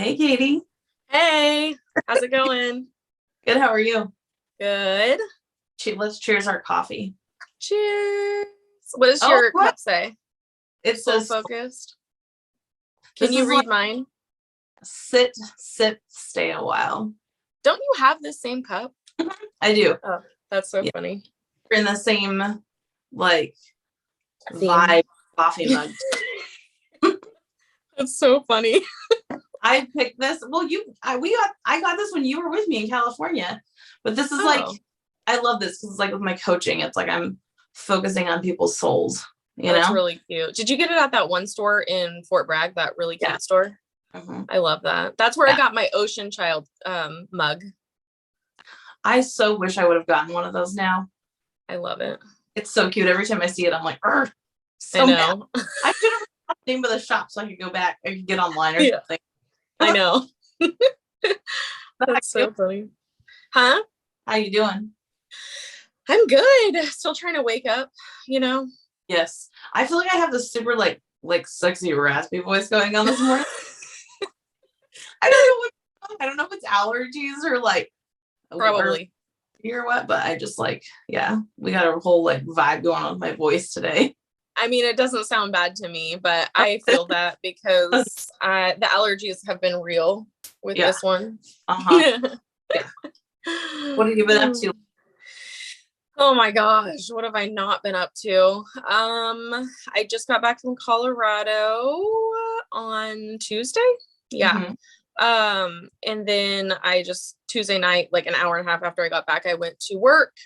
Hey, Katie. Hey, how's it going? Good. How are you? Good. Let's cheers our coffee. Cheers. What does Oh, your what? cup say? It Soul says focused. Can this you is like read mine? sit, sip, stay a while. Don't you have the same cup? I do. Oh, that's so Yeah. funny. We're in the same like Theme. vibe coffee mug. That's so funny. I picked this. Well, I got this when you were with me in California, but this is like Oh, I love this because it's like with my coaching. It's like I'm focusing on people's souls. You that's know? really cute. Did you get it at that one store in Fort Bragg? That really cute Yeah. store? Mhm. I love that. That's where I Yeah. got my Ocean Child mug. I so wish I would have gotten one of those now. I love it. It's so cute. Every time I see it, I'm like, I so mad. know. I should have the name of the shop so I could go back. I could get online or Yeah, something. I know. That's How so funny. Huh? you doing? I'm good. Still trying to wake up, you know? Yes. I feel like I have this super like sexy raspy voice going on this morning. I don't know if it's allergies or like Probably. or what, but I just like, yeah, we got a whole like vibe going on with my voice today. I mean, it doesn't sound bad to me, but I feel that because the allergies have been real with Yeah. this one. Uh-huh. Yeah. What have you been up to? Oh my gosh, what have I not been up to? I just got back from Colorado on Tuesday. Yeah. Mhm. And then I just Tuesday night, like an hour and a half after I got back, I went to work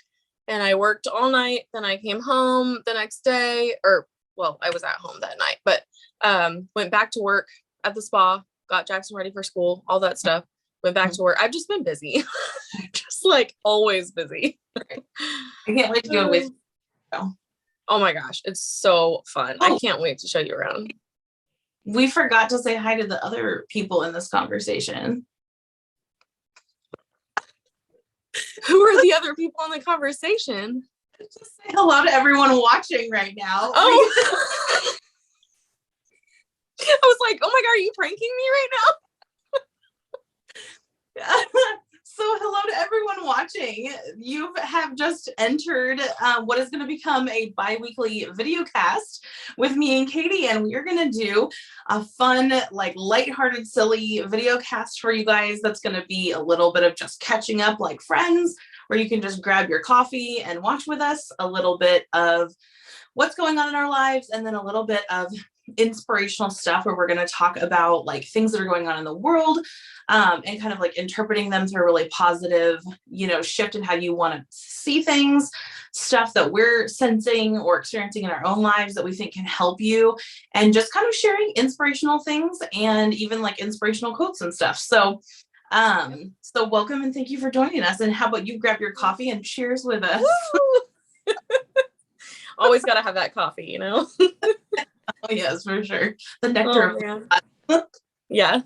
and I worked all night. Then I came home the next day, or well, I was at home that night, but went back to work at the spa, got Jackson ready for school, all that stuff. Went back to work. I've just been busy. Just like always busy. I can't wait to go with you. Oh my gosh, it's so fun. I can't wait to show you around. We forgot to say hi to the other people in this conversation. Who are the other people in the conversation? Just say hello to everyone watching right now. Oh, I was like, oh my God, are you pranking me right now? So hello to everyone watching. You have just entered what is going to become a bi-weekly video cast with me and Katie, and we are going to do a fun, like lighthearted, silly video cast for you guys. That's going to be a little bit of just catching up like friends, where you can just grab your coffee and watch with us a little bit of what's going on in our lives, and then a little bit of inspirational stuff where we're going to talk about like things that are going on in the world, and kind of like interpreting them through a really positive, shift in how you want to see things, stuff that we're sensing or experiencing in our own lives that we think can help you, and just kind of sharing inspirational things and even like inspirational quotes and stuff. So welcome and thank you for joining us. And how about you grab your coffee and cheers with us? Always got to have that coffee, Oh yes, for sure. The nectar of yeah.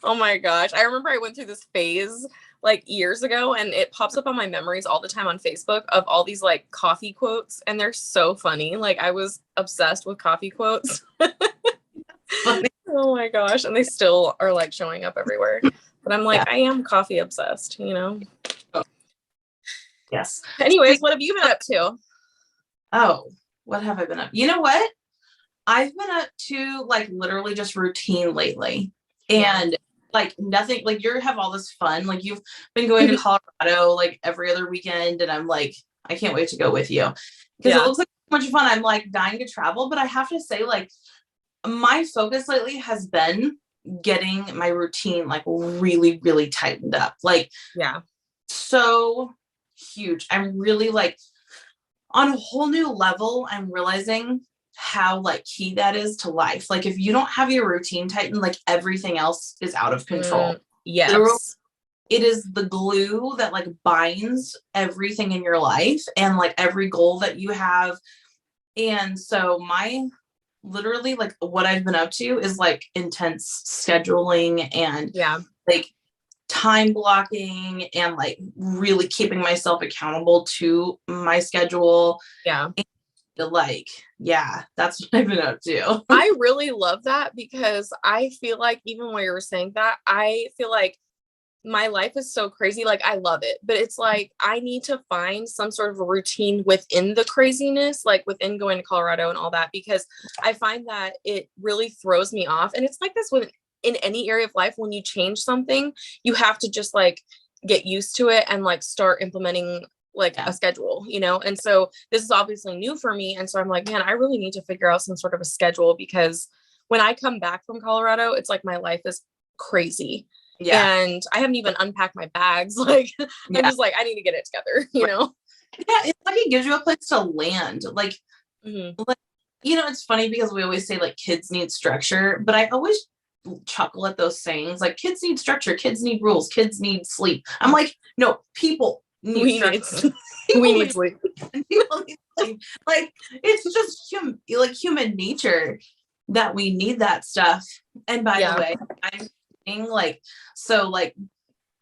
Oh my gosh. I remember I went through this phase like years ago, and it pops up on my memories all the time on Facebook of all these like coffee quotes, and they're so funny. Like I was obsessed with coffee quotes. Oh my gosh. And they still are like showing up everywhere. But I'm like, I am coffee obsessed, Yes. Anyways, what have you been up to? Oh, what have I been up? You know what? I've been up to like literally just routine lately. And like nothing, like you have all this fun. Like you've been going to Colorado like every other weekend, and I'm like, I can't wait to go with you because it looks like so much fun. I'm like dying to travel, but I have to say, like, my focus lately has been getting my routine like really, really tightened up. Like, so huge. I'm really like on a whole new level. I'm realizing how like key that is to life. Like if you don't have your routine tightened, like everything else is out of control. Yes. It is the glue that like binds everything in your life and like every goal that you have. And so literally like what I've been up to is like intense scheduling and like time blocking and like really keeping myself accountable to my schedule. like, yeah, that's what I've been up to. I really love that because I feel like even when you were saying that, I feel like my life is so crazy. Like I love it, but it's like I need to find some sort of a routine within the craziness, like within going to Colorado and all that, because I find that it really throws me off. And it's like this with in any area of life, when you change something, you have to just like get used to it and like start implementing like Yeah. a schedule, you know? And so this is obviously new for me. And so I'm like, man, I really need to figure out some sort of a schedule because when I come back from Colorado, it's like my life is crazy. Yeah. And I haven't even unpacked my bags. Like, I'm Yeah. just like, I need to get it together, you know? Yeah. It's like it gives you a place to land. Like, Mhm. like, it's funny because we always say like kids need structure, but I always chuckle at those sayings like kids need structure, kids need rules, kids need sleep. I'm like, no, people need We structure. need, we need sleep. People need sleep. Like it's just human nature that we need that stuff. And by the way, I'm thinking, like, so like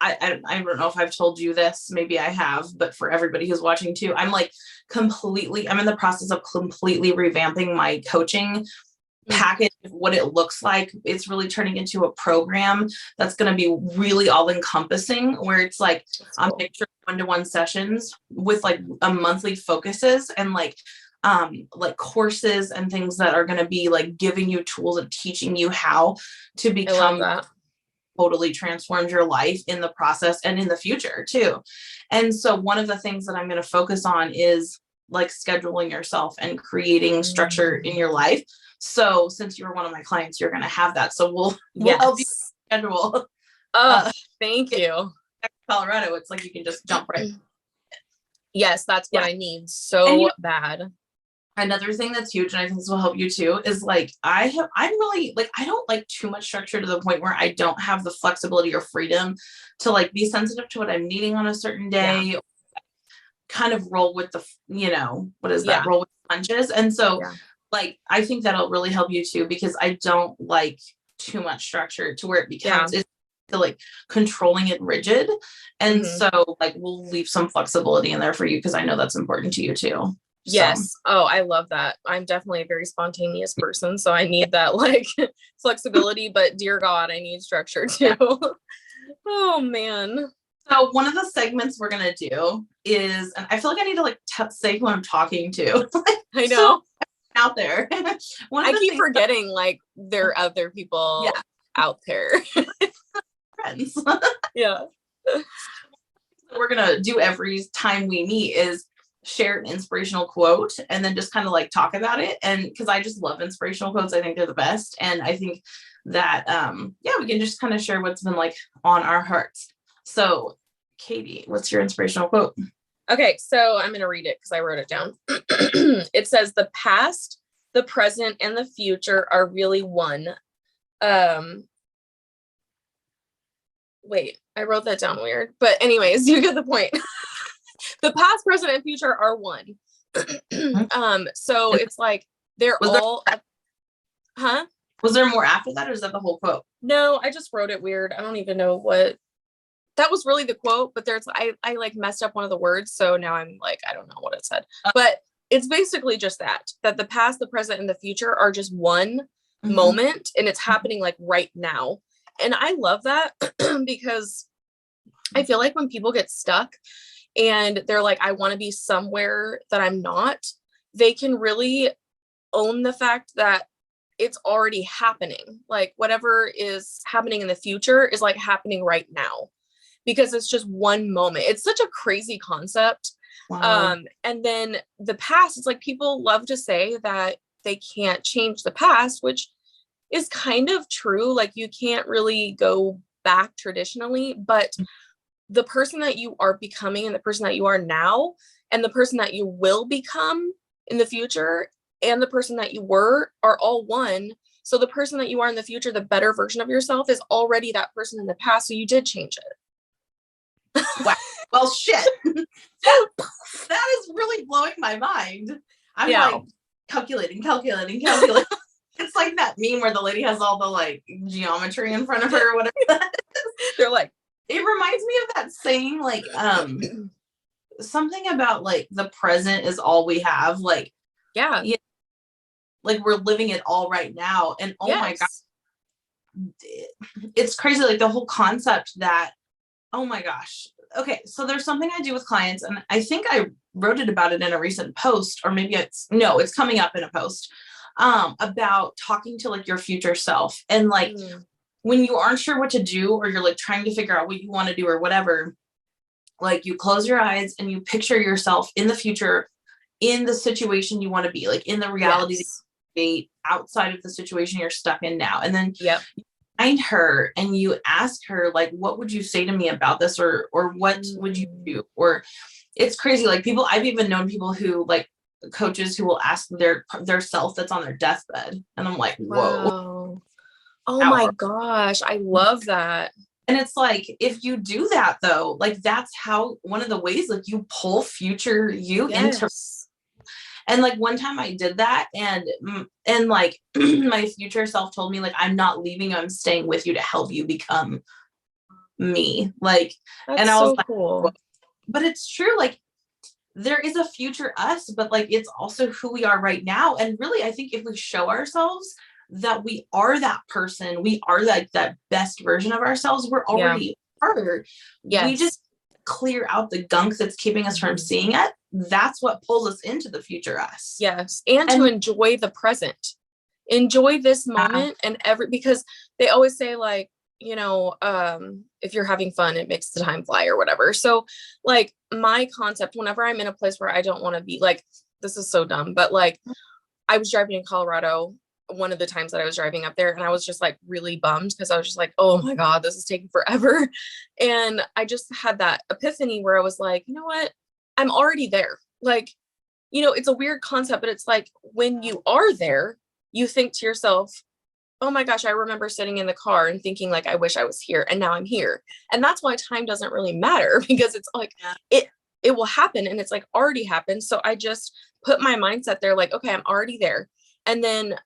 I don't know if I've told you this, maybe I have, but for everybody who's watching too, I'm in the process of completely revamping my coaching package of what it looks like. It's really turning into a program that's going to be really all encompassing, where it's like a mixture of one-to-one sessions with like a monthly focuses and like courses and things that are going to be like giving you tools and teaching you how to become totally transformed your life in the process and in the future too. And so one of the things that I'm going to focus on is like scheduling yourself and creating structure in your life. So since you're one of my clients, you're going to have that. So we'll help you schedule. Thank you. Colorado, it's like you can just jump right. Yes, that's what I need so bad. Another thing that's huge, and I think this will help you too, is like I'm really like I don't like too much structure to the point where I don't have the flexibility or freedom to like be sensitive to what I'm needing on a certain day, kind of roll with the roll with the punches. And so like I think that'll really help you too, because I don't like too much structure to where it becomes it's like controlling it rigid. And so like we'll leave some flexibility in there for you because I know that's important to you too. Yes. So. Oh, I love that. I'm definitely a very spontaneous person, so I need that like flexibility, but dear God, I need structure too. Oh man. So one of the segments we're going to do is, and I feel like I need to like say who I'm talking to. I know. So out there. I keep forgetting like there are other people out there. Friends. We're going to do every time we meet is share an inspirational quote and then just kind of like talk about it. And because I just love inspirational quotes, I think they're the best. And I think that we can just kind of share what's been like on our hearts. So Katie, what's your inspirational quote? Okay, so I'm going to read it because I wrote it down. It says, the past, the present, and the future are really one. Wait, I wrote that down weird. But anyways, you get the point. The past, present, and future are one. So it's like they're all Was there more after that, or is that the whole quote? No, I just wrote it weird. I don't even know what that was really the quote, but there's I like messed up one of the words, so now I'm like I don't know what it said. But it's basically just that the past, the present, and the future are just one moment, and it's happening like right now. And I love that because I feel like when people get stuck and they're like, I want to be somewhere that I'm not, they can really own the fact that it's already happening. Like whatever is happening in the future is like happening right now because it's just one moment. It's such a crazy concept. Wow. And then the past, it's like people love to say that they can't change the past, which is kind of true. Like you can't really go back traditionally, but the person that you are becoming and the person that you are now and the person that you will become in the future and the person that you were are all one. So the person that you are in the future, the better version of yourself, is already that person in the past. So you did change it. Wow. Well, shit. That is really blowing my mind. I'm like calculating. It's like that meme where the lady has all the like geometry in front of her or whatever. They're like, it reminds me of that saying, like, something about like the present is all we have. Like, Yeah. Like we're living it all right now. And oh my God, Yes. it's crazy. Like the whole concept that, oh my gosh. Okay. So there's something I do with clients, and I think I wrote about it in a recent post, or maybe it's coming up in a post, about talking to like your future self. And like, when you aren't sure what to do, or you're like trying to figure out what you want to do or whatever, like you close your eyes and you picture yourself in the future, in the situation you want to be, like in the reality that you create outside of the situation you're stuck in now. And then Yep. you find her and you ask her, like, what would you say to me about this? Or what would you do? Or it's crazy. Like I've even known people who, like coaches, who will ask their self that's on their deathbed. And I'm like, whoa. Wow. Oh my gosh. I love that. And it's like, if you do that though, like that's how, one of the ways, like you pull future you into. And like one time I did that, and like my future self told me, like, I'm not leaving, I'm staying with you to help you become me. Like, That's and I was so like, cool. but it's true. Like there is a future us, but like, it's also who we are right now. And really, I think if we show ourselves that we are that person, we are like that best version of ourselves, we're already are. Yes. We just clear out the gunk that's keeping us from seeing it. That's what pulls us into the future us. Yes. And to enjoy the present, enjoy this moment, and because they always say, like, you know, if you're having fun, it makes the time fly or whatever. So like my concept, whenever I'm in a place where I don't want to be, like, this is so dumb, but like I was driving in Colorado one of the times that I was driving up there, and I was just like really bummed because I was just like, oh my God, this is taking forever. And I just had that epiphany where I was like, you know what? I'm already there. Like, you know, it's a weird concept, but it's like when you are there, you think to yourself, oh my gosh, I remember sitting in the car and thinking like, I wish I was here, and now I'm here. And that's why time doesn't really matter, because it's like, it will happen, and it's like already happened. So I just put my mindset there, like, okay, I'm already there. And then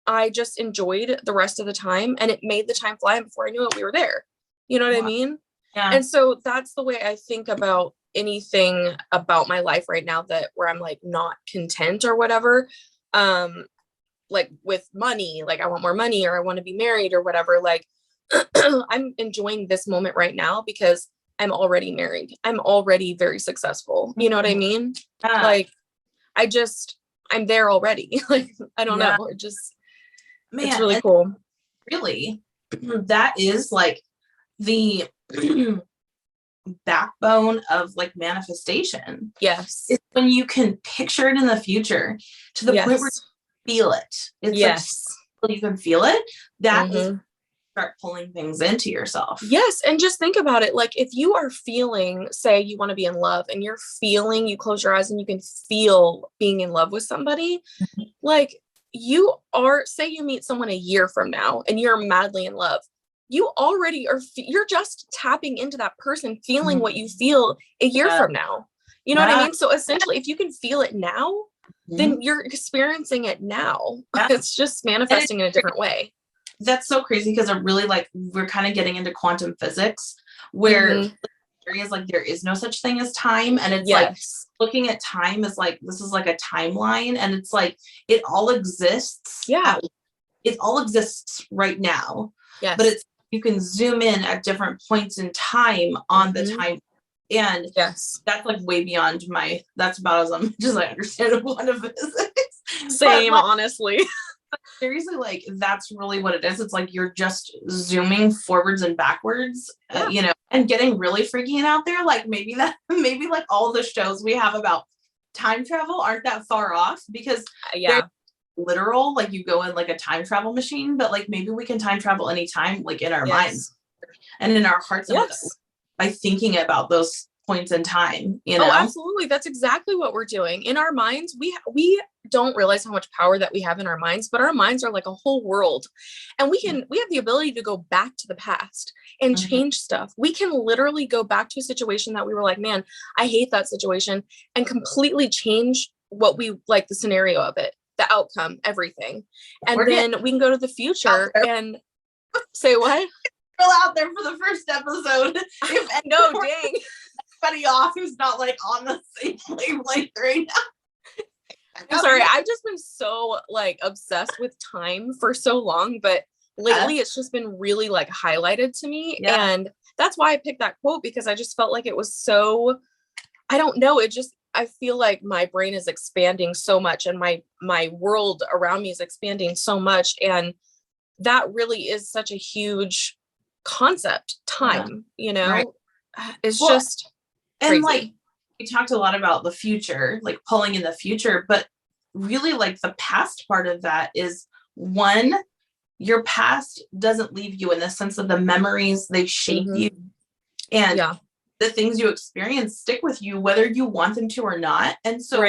I just enjoyed the rest of the time, and it made the time fly. And before I knew it, we were there. You know what I mean? Yeah. And so that's the way I think about anything about my life right now, that where I'm like not content or whatever. Like with money, like I want more money, or I want to be married or whatever. Like I'm enjoying this moment right now because I'm already married. I'm already very successful. You know what I mean? Like I'm there already. Like, I don't know. It just, it's really cool. Really, that is like the backbone of like manifestation. Yes. It's when you can picture it in the future to the point where you feel it. It's like you can feel it. That is start pulling things into yourself. Yes. And just think about it. Like if you are feeling, say you want to be in love, and you're feeling, you close your eyes and you can feel being in love with somebody, like you are, say you meet someone a year from now and you're madly in love. You already are, you're just tapping into that person, feeling what you feel a year from now. You know what I mean? So essentially, if you can feel it now, then you're experiencing it now. It's just manifesting in a different way. That's so crazy, because it really, like, we're kind of getting into quantum physics, where areas like there is no such thing as time, and it's like looking at time as like, this is like a timeline, and it's like it all exists. It all exists right now. But it's, you can zoom in at different points in time on the time. And that's like way beyond that's about as much as I understand of quantum physics. Same, honestly. Seriously, like that's really what it is. It's like you're just zooming forwards and backwards, you know, and getting really freaky out there. Like maybe like all the shows we have about time travel aren't that far off, because they're literal, like you go in like a time travel machine, but like maybe we can time travel anytime, like in our minds and in our hearts, by thinking about those points in time, you know? Oh, absolutely. That's exactly what we're doing in our minds. We don't realize how much power that we have in our minds, but our minds are like a whole world, and we have the ability to go back to the past and change stuff. We can literally go back to a situation that we were like, man, I hate that situation, and completely change what we like, the scenario of it, the outcome, everything. And then we can go to the future and say what? Still out there for the first episode. No, dang. Anybody off who's not like on the same wavelength right now. I'm sorry. I've just been so like obsessed with time for so long, but lately it's just been really like highlighted to me. Yeah. And that's why I picked that quote, because I just felt like it was so, I don't know. I feel like my brain is expanding so much and my world around me is expanding so much. And that really is such a huge concept, time, Right. it's Well, just crazy. and like we talked a lot about the future, like pulling in the future, but really like the past part of that is one, your past doesn't leave you in the sense of the memories, they shape you. And the things you experience stick with you, whether you want them to or not. And so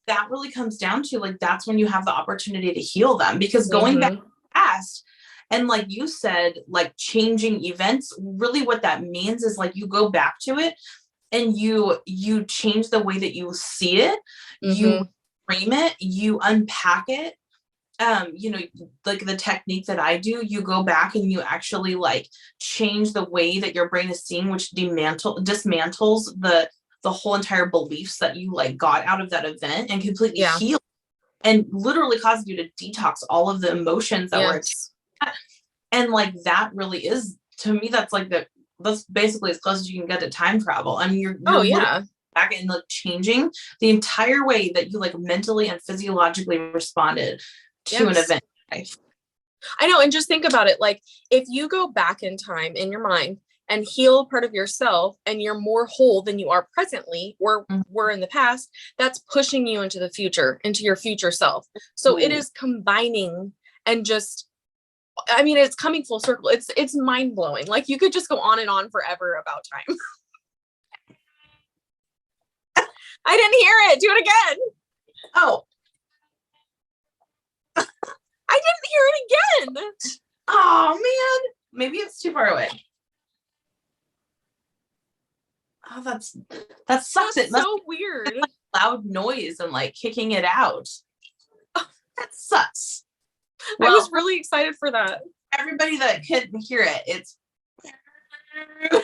that really comes down to like, that's when you have the opportunity to heal them, because going back to the past, and like you said, like changing events, really what that means is like you go back to it and you change the way that you see it, you frame it, you unpack it. Like the technique that I do, you go back and you actually like change the way that your brain is seeing, which dismantles the whole entire beliefs that you like got out of that event, and completely heal and literally causes you to detox all of the emotions that were and like that really is, to me, that's like that's basically as close as you can get to time travel. I mean, you're back and like changing the entire way that you like mentally and physiologically responded to an event in life. I know. And just think about it. Like if you go back in time in your mind and heal part of yourself and you're more whole than you are presently or were in the past, that's pushing you into the future, into your future self. So it is combining and just, I mean, it's coming full circle. It's mind blowing. Like you could just go on and on forever about time. I didn't hear it. Do it again. Oh, I didn't hear it again. Oh man, maybe it's too far away. Oh, that sucks. That's so weird. Like loud noise and like kicking it out. Oh, that sucks. Well, I was really excited for that. Everybody that couldn't hear it, it's the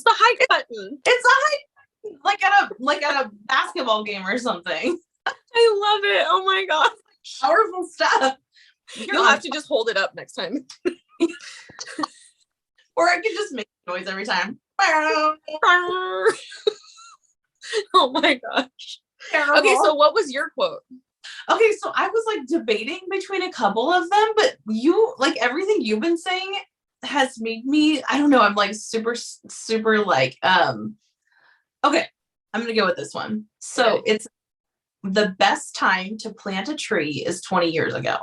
high button. It's a high, like at a basketball game or something. I love it. Oh my god. Powerful stuff. You'll have to just hold it up next time. Or I could just make noise every time. Oh my gosh. Terrible. Okay, so what was your quote? Okay, so I was like debating between a couple of them, but you, like everything you've been saying has made me, I don't know, I'm like super like, okay, I'm gonna go with this one. So it's the best time to plant a tree is 20 years ago.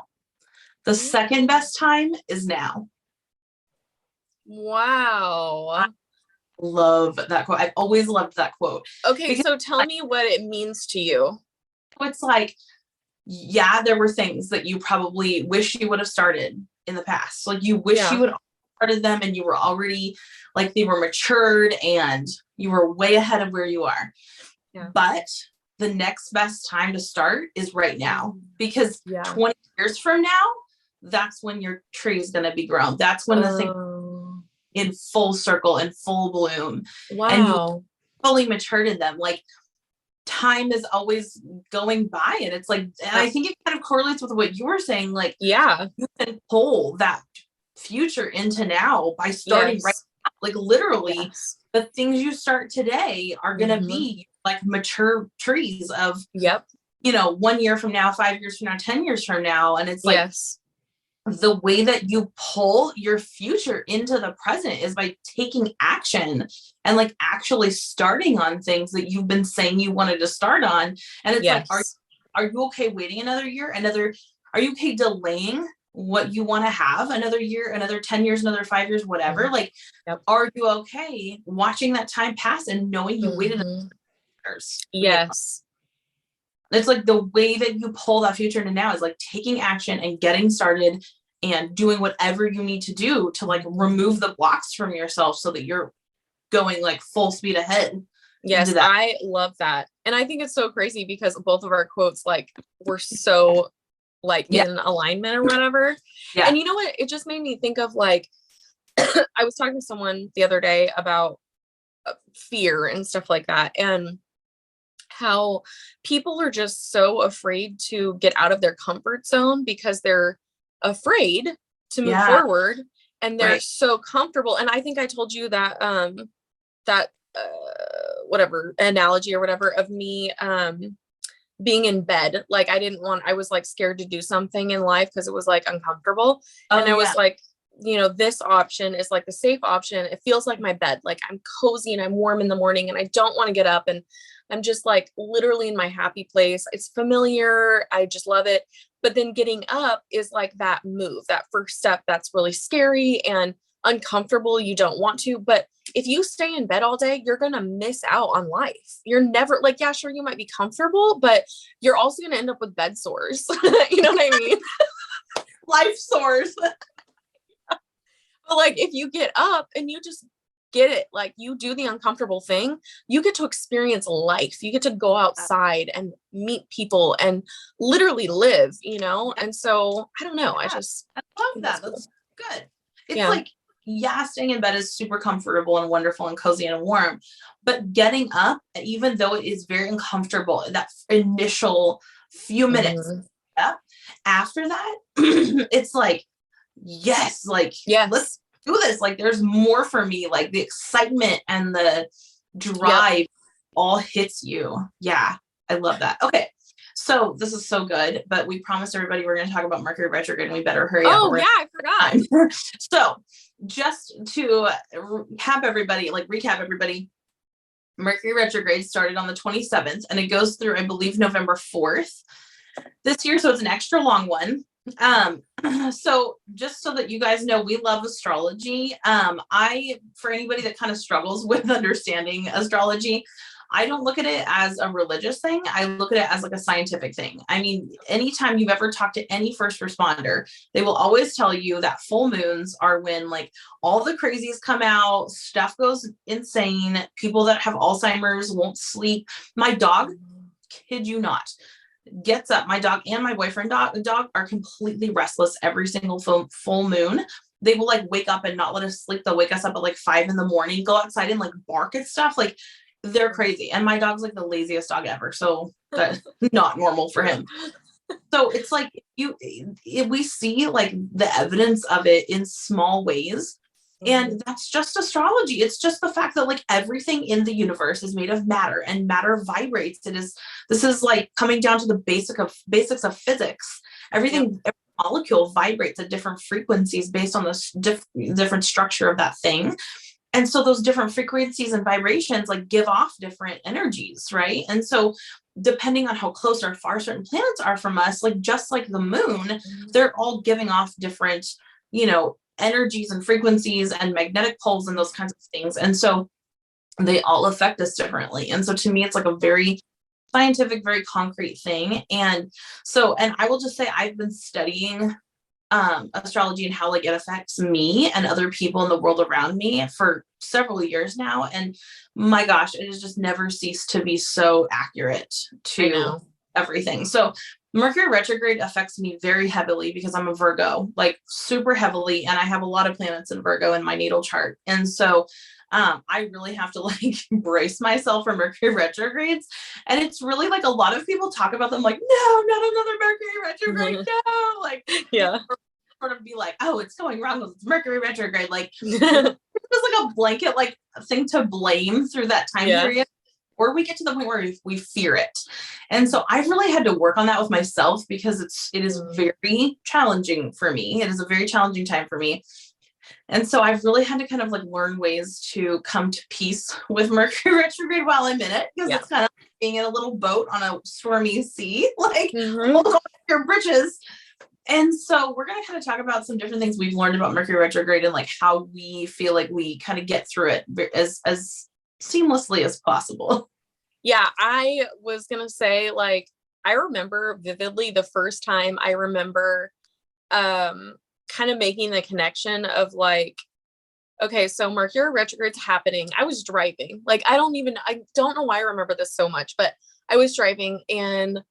The second best time is now. Wow. I love that quote. I've always loved that quote. Okay, so tell me what it means to you. It's like, yeah, there were things that you probably wish you would have started in the past. Like you wish you would have started them and you were already like they were matured and you were way ahead of where you are. Yeah. But the next best time to start is right now, because 20 years from now, that's when your tree is going to be grown. That's when the thing in full circle and full bloom. Wow. And you fully matured in them. Like time is always going by, and it's like, and I think it kind of correlates with what you were saying. Like, you can pull that future into now by starting right now. Like literally the things you start today are going to be like mature trees of, 1 year from now, 5 years from now, 10 years from now. And it's like, the way that you pull your future into the present is by taking action and like actually starting on things that you've been saying you wanted to start on. And it's like, are you okay waiting another year? Are you okay delaying what you want to have another year, another 10 years, another 5 years, whatever? Like, are you okay watching that time pass and knowing you waited years? Yes. It's like the way that you pull that future into now is like taking action and getting started and doing whatever you need to do to like remove the blocks from yourself so that you're going like full speed ahead. Yes, I love that. And I think it's so crazy because both of our quotes like were so like in alignment or whatever. Yeah. And you know what? It just made me think of like, I was talking to someone the other day about fear and stuff like that. And how people are just so afraid to get out of their comfort zone because they're afraid to move Yeah. forward, and they're Right. so comfortable. And I think I told you that that whatever analogy or whatever of me being in bed. Like I was like scared to do something in life because it was like uncomfortable. And Oh I yeah. was like, this option is like the safe option. It feels like my bed. Like I'm cozy and I'm warm in the morning and I don't want to get up, and I'm just like literally in my happy place. It's familiar. I just love it. But then getting up is like that move, that first step that's really scary and uncomfortable. You don't want to, but if you stay in bed all day, you're going to miss out on life. You're never like, yeah, sure, you might be comfortable, but you're also going to end up with bed sores. You know what I mean? Life source. But like, if you get up and you just get it, like you do the uncomfortable thing, you get to experience life. You get to go outside and meet people and literally live, And so I don't know. Yeah, I love Think that. cool. That's good. It's Yeah. like, yeah, staying in bed is super comfortable and wonderful and cozy and warm, but getting up, even though it is very uncomfortable, that initial few minutes, Mhm. after that, it's like, yes, like, Yes. let's do this. Like, there's more for me. Like, the excitement and the drive all hits you. Yeah, I love that. Okay. So this is so good, but we promised everybody we're going to talk about Mercury retrograde and we better hurry up. Oh yeah, I forgot. So just to recap everybody, Mercury retrograde started on the 27th and it goes through, I believe, November 4th this year. So it's an extra long one. So just so that you guys know, we love astrology. For anybody that kind of struggles with understanding astrology, I don't look at it as a religious thing. I look at it as like a scientific thing. I mean, anytime you've ever talked to any first responder, they will always tell you that full moons are when like all the crazies come out, stuff goes insane. People that have Alzheimer's won't sleep. My dog, kid you not, gets up. My dog and my boyfriend dog are completely restless every single full moon. They will like wake up and not let us sleep. They'll wake us up at like 5 a.m, go outside and like bark at stuff. Like they're crazy. And my dog's like the laziest dog ever. So that's not normal for him. So it's like we see like the evidence of it in small ways. And that's just astrology. It's just the fact that like everything in the universe is made of matter and matter vibrates. This is like coming down to the basics of physics. Every molecule vibrates at different frequencies based on the different structure of that thing. And so those different frequencies and vibrations like give off different energies, right? And so depending on how close or far certain planets are from us, like just like the moon, they're all giving off different, energies and frequencies and magnetic poles and those kinds of things. And so they all affect us differently. And so to me, it's like a very scientific, very concrete thing. And I will just say I've been studying astrology and how like it affects me and other people in the world around me for several years now. And my gosh, it has just never ceased to be so accurate to everything. So Mercury retrograde affects me very heavily because I'm a Virgo, like super heavily. And I have a lot of planets in Virgo in my natal chart. And so I really have to like brace myself for Mercury retrogrades. And it's really like a lot of people talk about them like, no, not another Mercury retrograde. No, like, sort of be like, oh, it's going wrong with Mercury retrograde. Like, it's like a blanket like thing to blame through that time period. Or we get to the point where we fear it. And so I've really had to work on that with myself because it is very challenging for me. It is a very challenging time for me. And so I've really had to kind of like learn ways to come to peace with Mercury retrograde while I'm in it, because it's kind of like being in a little boat on a stormy sea, like hold on to your britches. And so we're going to kind of talk about some different things we've learned about Mercury retrograde and like how we feel like we kind of get through it as seamlessly as possible. Yeah, I was going to say, like, I remember vividly the first time I remember kind of making the connection of like, okay, so Mercury retrograde's happening. I was driving. Like, I don't know why I remember this so much, but I was driving and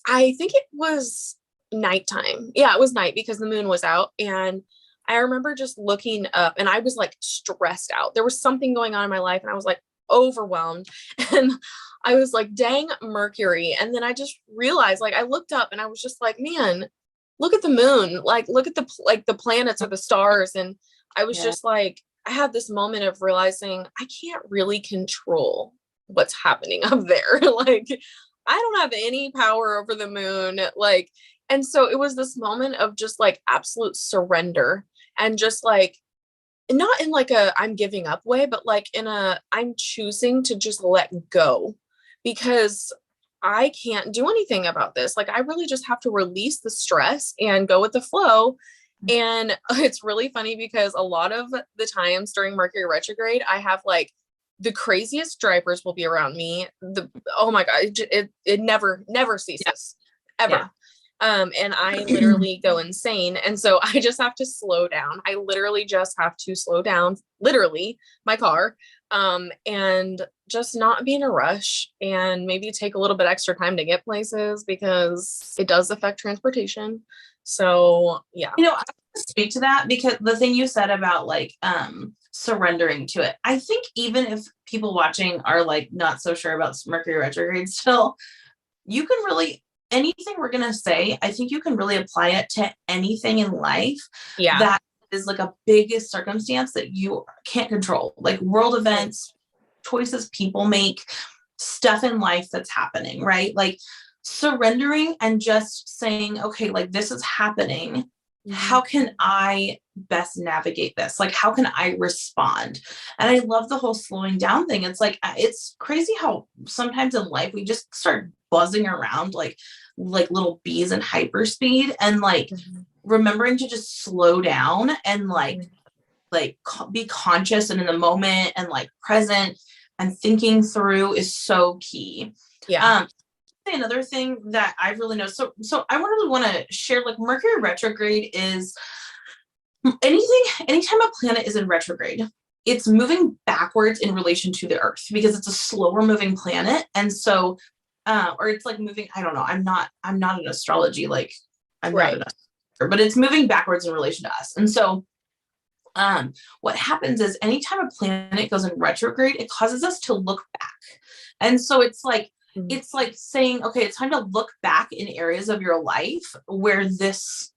I think it was nighttime. Yeah, it was night because the moon was out. And I remember just looking up and I was like stressed out. There was something going on in my life. And I was like, overwhelmed. And I was like, dang Mercury. And then I just realized, like, I looked up and I was just like, man, look at the moon, like, look at the planets or the stars. And I was just like, I had this moment of realizing I can't really control what's happening up there. Like, I don't have any power over the moon. Like, and so it was this moment of just like absolute surrender, and just like, not in like a I'm giving up way, but like in a I'm choosing to just let go, because I can't do anything about this. Like, I really just have to release the stress and go with the flow. And it's really funny because a lot of the times during Mercury retrograde, I have like the craziest drivers will be around me. Oh my God, it never ceases ever. And I literally go insane. And so I just have to slow down. I literally just have to slow down, literally my car, and just not be in a rush, and maybe take a little bit extra time to get places, because it does affect transportation. So yeah. I want to speak to that, because the thing you said about like surrendering to it, I think even if people watching are like not so sure about Mercury retrograde still, you can really, anything we're going to say, I think you can really apply it to anything in life that is like a biggest circumstance that you can't control, like world events, choices people make, stuff in life that's happening, right? Like surrendering and just saying, okay, like this is happening. How can I best navigate this? Like, how can I respond? And I love the whole slowing down thing. It's like, it's crazy how sometimes in life we just start buzzing around like little bees in hyperspeed, and like remembering to just slow down and like be conscious and in the moment and like present and thinking through is so key. Another thing that I really know, so I really want to share, like Mercury retrograde is anytime a planet is in retrograde, it's moving backwards in relation to the Earth, because it's a slower moving planet. And so or it's like moving, I don't know, I'm not an astrology, like I'm not an astrologer, but it's moving backwards in relation to us. And so what happens is anytime a planet goes in retrograde, it causes us to look back. And so it's like saying, okay, it's time to look back in areas of your life where this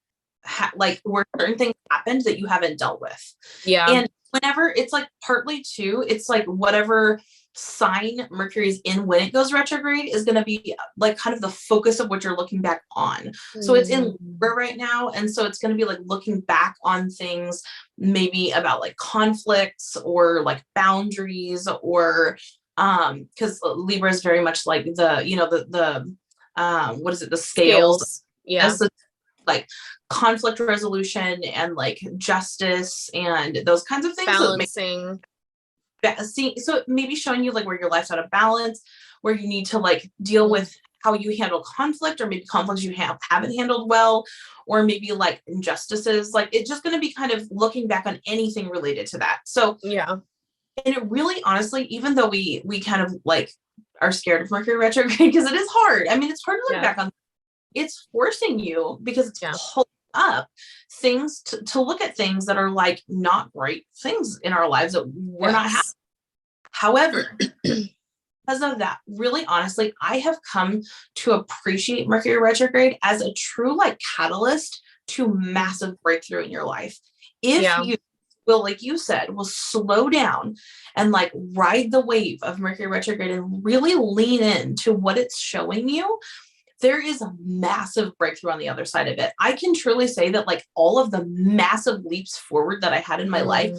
where certain things happened that you haven't dealt with. And whenever it's like partly too, it's like whatever sign Mercury is in when it goes retrograde is going to be like kind of the focus of what you're looking back on. So it's in Libra right now. And so it's going to be like looking back on things maybe about like conflicts or like boundaries, or because Libra is very much like the what is it? The scales. Like conflict resolution and like justice and those kinds of things. Balancing. So maybe showing you like where your life's out of balance, where you need to like deal with how you handle conflict, or maybe conflicts you haven't handled well, or maybe like injustices. Like it's just going to be kind of looking back on anything related to that. So and it really, honestly, even though we kind of like are scared of Mercury retrograde, because it is hard. I mean, it's hard to look back on. It's forcing you, because it's pulling up things to look at things that are like not great things in our lives that we're not happy. However, because of that, really honestly, I have come to appreciate Mercury retrograde as a true like catalyst to massive breakthrough in your life. If you will, like you said, will slow down and like ride the wave of Mercury retrograde and really lean into what it's showing you, there is a massive breakthrough on the other side of it. I can truly say that like all of the massive leaps forward that I had in my life,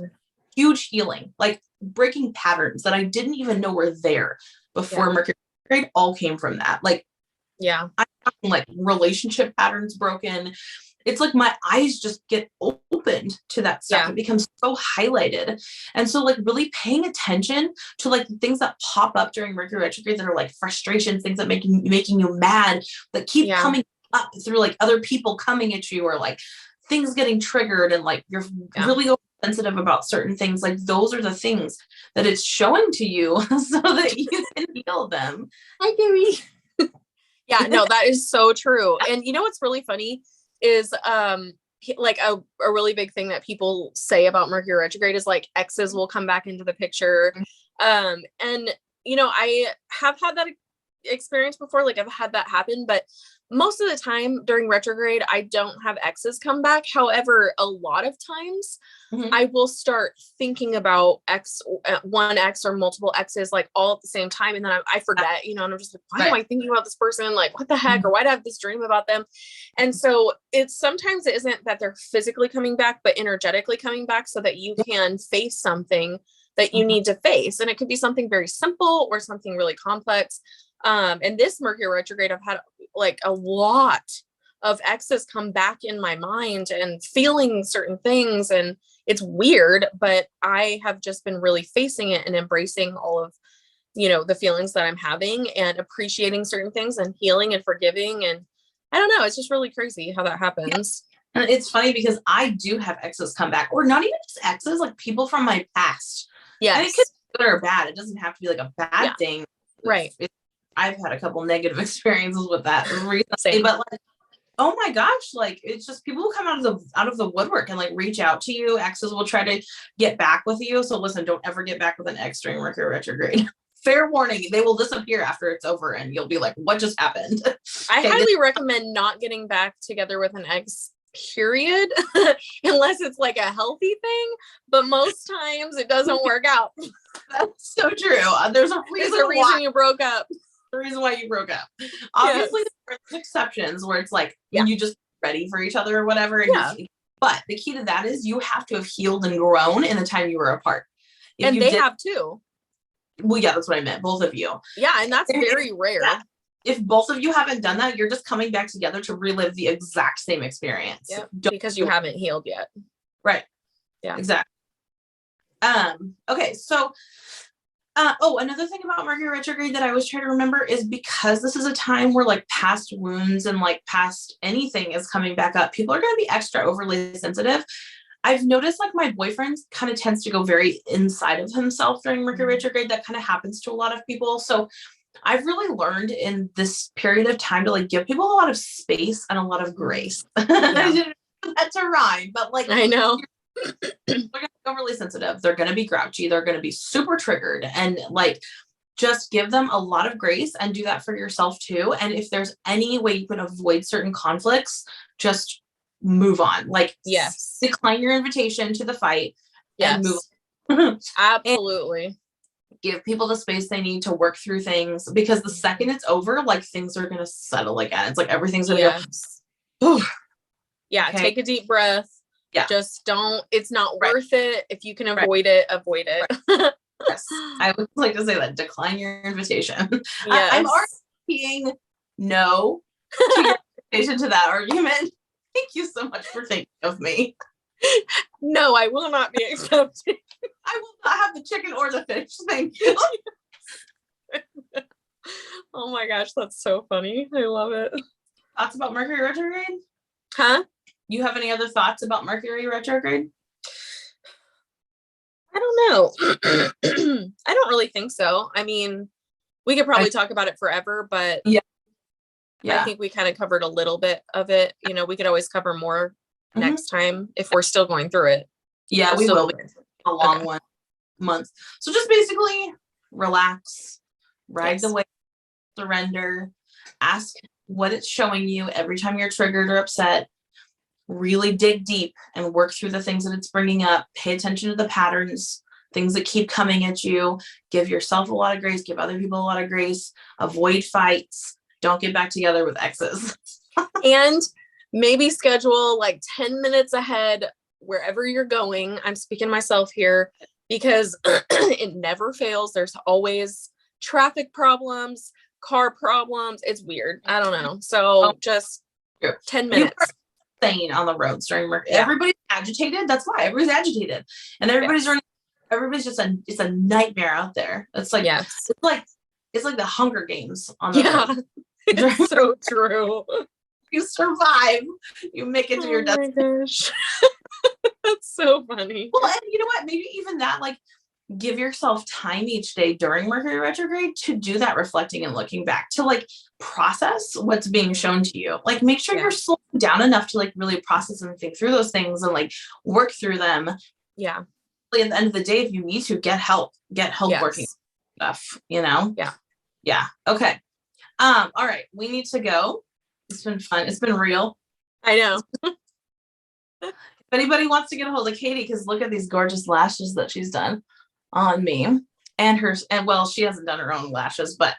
huge healing, like breaking patterns that I didn't even know were there before Mercury retrograde, all came from that. Like, I'm talking like relationship patterns broken. It's like my eyes just get opened to that stuff. It becomes so highlighted. And so like really paying attention to like the things that pop up during Mercury retrograde that are like frustrations, things that making you mad, that keep coming up through like other people coming at you, or like things getting triggered, and like you're really sensitive about certain things. Like those are the things that it's showing to you so that you can heal them. Hi, Gary. No, that is so true. And you know what's really funny is like a really big thing that people say about Mercury retrograde is like exes will come back into the picture. And you know, I have had that experience before, like I've had that happen, but most of the time during retrograde, I don't have exes come back. However, a lot of times I will start thinking about one ex or multiple exes, like all at the same time. And then I forget, you know, and I'm just like, why am I thinking about this person? Like, what the heck? Or why do I have this dream about them? And so sometimes it isn't that they're physically coming back, but energetically coming back so that you can face something that you need to face. And it could be something very simple or something really complex. And this Mercury retrograde, I've had like a lot of exes come back in my mind and feeling certain things. And it's weird, but I have just been really facing it and embracing all of, you know, the feelings that I'm having and appreciating certain things and healing and forgiving. And I don't know, it's just really crazy how that happens. Yeah. And it's funny because I do have exes come back, or not even just exes, like people from my past. Yes. And it could be good or bad. It doesn't have to be like a bad thing. Right. I've had a couple negative experiences with that recently, but like, oh my gosh, like it's just people who come out of the woodwork and like reach out to you. Exes will try to get back with you. So listen, don't ever get back with an ex during Mercury retrograde. Fair warning, they will disappear after it's over and you'll be like, what just happened? I highly recommend not getting back together with an ex, period, unless it's like a healthy thing, but most times it doesn't work out. That's so true. There's a reason you broke up. The reason why you broke up. Obviously, there's exceptions where it's like you just ready for each other or whatever. And but the key to that is you have to have healed and grown in the time you were apart. And they have too. Well, yeah, that's what I meant. Both of you. Yeah, and that's very rare. Yeah. If both of you haven't done that, you're just coming back together to relive the exact same experience. Yeah, because you haven't healed yet. Right. Yeah. Exactly. Okay, so another thing about Mercury retrograde that I was trying to remember is because this is a time where like past wounds and like past anything is coming back up, people are going to be extra overly sensitive. I've noticed like my boyfriend kind of tends to go very inside of himself during Mercury retrograde. That kind of happens to a lot of people. So I've really learned in this period of time to like give people a lot of space and a lot of grace. I didn't know that to rhyme, but like I know. They're going to be overly sensitive. They're going to be grouchy. They're going to be super triggered, and like just give them a lot of grace and do that for yourself too. And if there's any way you can avoid certain conflicts, just move on. Like, decline your invitation to the fight and move on. Absolutely. And give people the space they need to work through things, because the second it's over, like things are going to settle again. It's like everything's going to go. Take a deep breath. Yeah. Just don't, it's not worth it. If you can avoid it, avoid it. Yes. I would like to say that. Decline your invitation. Yes. I'm already saying no to your invitation to that argument. Thank you so much for thinking of me. No, I will not be accepting. I will not have the chicken or the fish. Thank you. Oh my gosh, that's so funny. I love it. Thoughts about Mercury retrograde? Huh? You have any other thoughts about Mercury retrograde? I don't know. I don't really think so. I mean, we could probably talk about it forever, but I think we kind of covered a little bit of it. You know, we could always cover more next time if we're still going through it. Yeah, we will be a long month. So just basically relax, ride the wave, surrender, ask what it's showing you every time you're triggered or upset. Really dig deep and work through the things that it's bringing up. Pay attention to the patterns, things that keep coming at you. Give yourself a lot of grace, give other people a lot of grace. Avoid fights. Don't get back together with exes. And maybe schedule like 10 minutes ahead wherever you're going. I'm speaking myself here because it never fails. There's always traffic problems, car problems. It's weird. I don't know. So just 10 minutes. Insane on the roads during Mercury. Everybody's agitated. That's why everybody's agitated, and everybody's running. Everybody's just it's a nightmare out there. It's like it's like the Hunger Games on the road. It's so true. You survive. You make it to your destination. That's so funny. Well, and you know what? Maybe even that, like, give yourself time each day during Mercury retrograde to do that reflecting and looking back, to like process what's being shown to you. Like make sure you're slowing down enough to like really process and think through those things and like work through them. Yeah. At the end of the day, if you need to, get help working stuff, you know? Yeah. Yeah. Okay. All right. We need to go. It's been fun. It's been real. I know. If anybody wants to get a hold of Katie, because look at these gorgeous lashes that she's done on me and hers. And well, she hasn't done her own lashes, but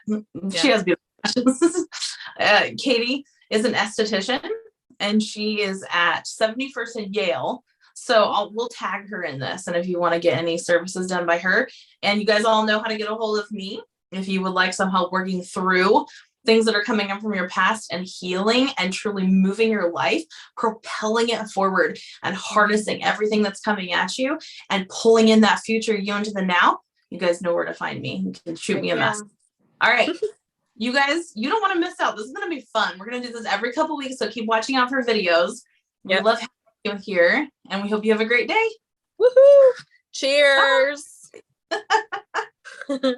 she has beautiful lashes. Katie is an esthetician and she is at 71st and Yale. So we'll tag her in this. And if you want to get any services done by her, and you guys all know how to get a hold of me, if you would like some help working through things that are coming up from your past and healing and truly moving your life, propelling it forward and harnessing everything that's coming at you and pulling in that future you into the now, you guys know where to find me. You can shoot me a message. All right. You guys, you don't want to miss out. This is going to be fun. We're going to do this every couple weeks. So keep watching out for videos. We love having you here and we hope you have a great day. Woohoo! Cheers. Boom.